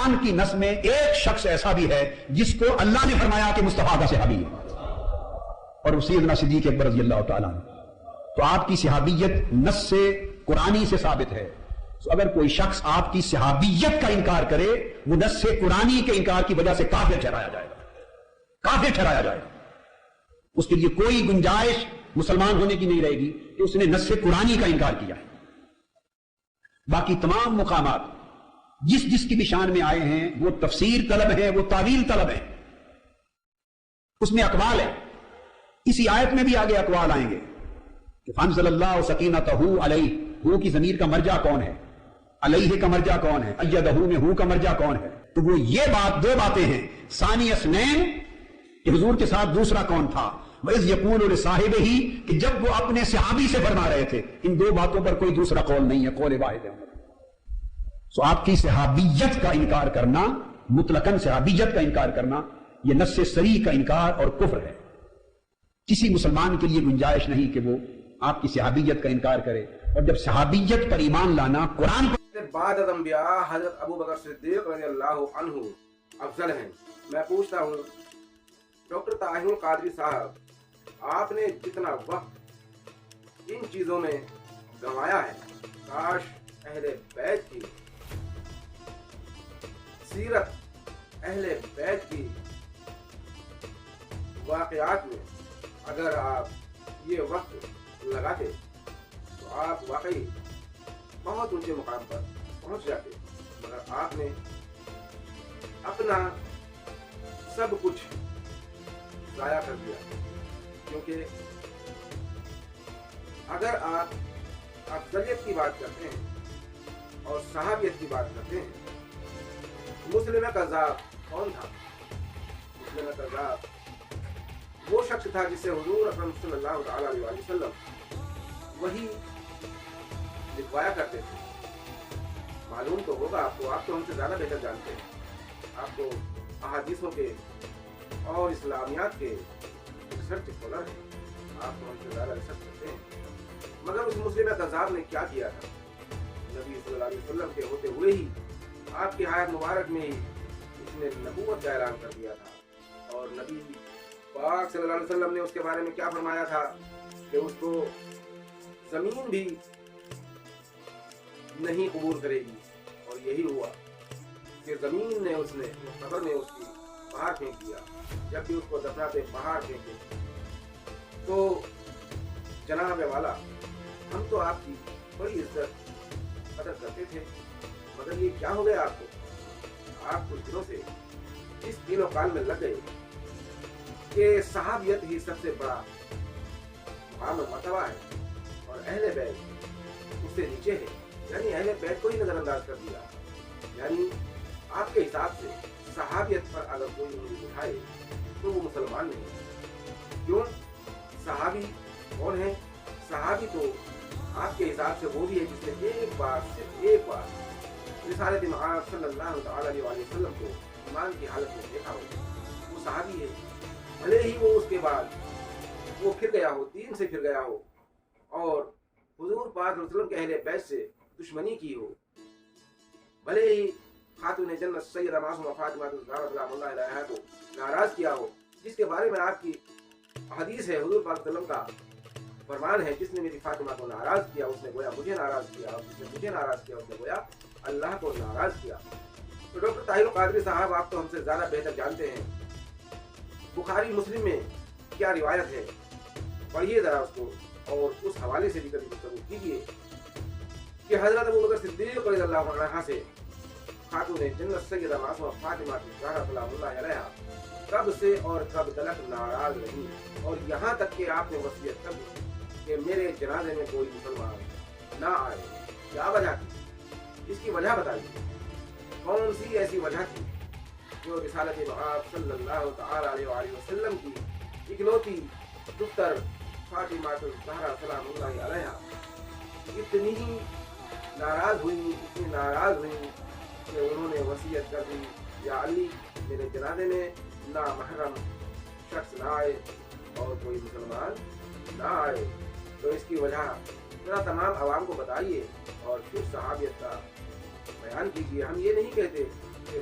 قرآن کی نص میں ایک شخص ایسا بھی ہے جس کو اللہ نے فرمایا کہ مصطفیٰ کا صحابی ہے، اور وہ سیدنا صدیق اکبر رضی اللہ تعالیٰ عنہ. تو آپ کی صحابیت نص سے قرآنی سے ثابت ہے. تو اگر کوئی شخص آپ کی صحابیت کا انکار کرے، وہ نص سے قرآنی کے انکار کی وجہ سے کافر ٹھہرایا جائے گا، کافر ٹھہرایا جائے گا. اس کے لیے کوئی گنجائش مسلمان ہونے کی نہیں رہے گی کہ اس نے نص قرآنی کا انکار کیا ہے. باقی تمام مقامات جس جس کی بھی شان میں آئے ہیں وہ تفسیر طلب ہے، وہ تعویل طلب ہے، اس میں اقوال ہے. اسی آیت میں بھی آگے اقوال آئیں گے کہ فانزل اللہ سکینتہ علیہ، ہو کی ضمیر کا مرجع کون ہے، علیہ کا مرجع کون ہے، ایدہ میں ہو کا مرجع کون ہے. تو وہ یہ بات، دو باتیں ہیں، ثانی اثنین کہ حضور کے ساتھ دوسرا کون تھا، وَإِذْ يَقُولُ لِصَاحِبِهِ کہ جب وہ اپنے صحابی سے فرما رہے تھے. ان دو باتوں پر کوئی دوسرا قول نہیں ہے، قول واحد ہے. سو آپ کی صحابیت کا انکار کرنا، مطلقاً صحابیت کا انکار کرنا، یہ نص صریح کا انکار اور کفر ہے. کسی مسلمان کے لیے گنجائش نہیں کہ وہ آپ کی صحابیت کا انکار کرے. اور جب صحابیت پر ایمان لانا قرآن پر بعد از انبیاء حضرت ابو بکر صدیق رضی اللہ عنہ افضل ہیں. میں پوچھتا ہوں ڈاکٹر طاہر القادری صاحب، آپ نے جتنا وقت ان چیزوں میں گنوایا ہے، کاش اہل بیت کی سیرت، اہل بیت کی واقعات میں اگر آپ یہ وقت لگاتے تو آپ واقعی بہت اونچے مقام پر پہنچ جاتے. مگر آپ نے اپنا سب کچھ ضائع کر دیا. کیونکہ اگر آپ افضلیت کی بات کرتے ہیں اور صحابیت کی بات کرتے ہیں، مسلم کذاب کون تھا؟ مسلم کذاب وہ شخص تھا جسے حضور اکرم صلی اللہ تعالی علیہ وسلم وہی لکھوایا کرتے تھے. معلوم تو ہوگا آپ کو، آپ تو ہم سے زیادہ بہتر جانتے ہیں، آپ تو احادیثوں کے اور اسلامیات کے ریسرچ اسکالر ہیں، آپ تو ہم سے زیادہ ریسرچ کرتے ہیں. مگر اس مسلم کذاب نے کیا کیا تھا؟ نبی صلی اللہ علیہ وسلم کے ہوتے ہوئے ہی، آپ کی حیات مبارک میں ہی اس نے نبوت کا اعلان کر دیا تھا. اور نبی پاک صلی اللہ علیہ وسلم نے اس کے بارے میں کیا فرمایا تھا کہ اس کو زمین بھی نہیں قبول کرے گی. اور یہی ہوا کہ زمین نے قبر نے اس کی باہر پھینک دیا. جب بھی اس کو دفناتے باہر پھینکے. تو جناب والا، ہم تو آپ کی بڑی عزت قدر کرتے تھے، مگر یہ کیا ہو گیا آپ کو؟ آپ کچھ دنوں سے اس دین و کال میں لگ گئے کہ صحابیت ہی سب سے بڑا مقام و مرتبہ ہے اور اہل بیت اس سے نیچے ہے. یعنی اہل بیت کو ہی نظر انداز کر دیا. یعنی آپ کے حساب سے صحابیت پر اگر کوئی انگلی اٹھائے تو وہ مسلمان نہیں ہے. کیوں؟ صحابی کون ہے؟ صحابی تو آپ کے حساب سے وہ بھی ہے جس نے ایک بار رسالت مآب صلی اللہ تعالی علیہ وسلم کو ایمان کی حالت میں دیکھا ہو. وہ صحابی ہے. بھلے ہی وہ اس کے بعد وہ پھر گیا ہو، دین سے پھر گیا ہو اور حضور پاک صلی اللہ علیہ وسلم کے اہل بیت سے دشمنی کی ہو، بھلے ہی خاتون جنت سیدہ معصومہ فاطمہ الزہرا سلام اللہ علیہا کو ناراض کیا ہو، جس کے بارے میں آپ کی حدیث ہے، حضور پاک صلی اللہ علیہ وسلم کا فرمان ہے، جس نے میری فاطمہ کو ناراض کیا اس نے گویا مجھے ناراض کیا، اور جس نے مجھے ناراض کیا اس نے گویا اللہ کو ناراض کیا. تو ڈاکٹر طاہر القادری صاحب، آپ تو ہم سے زیادہ بہتر جانتے ہیں بخاری مسلم میں کیا روایت ہے. پڑھیے ذرا اس کو اور اس حوالے سے بھی کبھی گفتگو کیجیے کہ حضرت ابو بکر صدیق رضی اللہ عنہ سے خاتون جنت سیدہ معصومہ فاطمہ الزہرا سلام اللہ علیہا کب سے اور کب تلک ناراض رہی، اور یہاں تک کہ آپ نے وصیت کر دی کہ میرے جنازے میں کوئی مسلمان نہ آئے. کیا وجہ تھی؟ اس کی وجہ بتائیے. کون سی ایسی وجہ تھی جو رسالت مآب صلی اللہ تعالی علیہ وآلہ وسلم کی اکلوتی دختر فاطمہ الزہرا سلام اللہ علیہا اتنی ناراض ہوئی کہ انہوں نے وصیت کر دی، یا علی میرے جنازے میں نہ محرم شخص نہ آئے اور کوئی مسلمان نہ آئے. تو اس کی وجہ ذرا تمام عوام کو بتائیے اور پھر صحابیت کا بیان کیجیے. ہم یہ نہیں کہتے کہ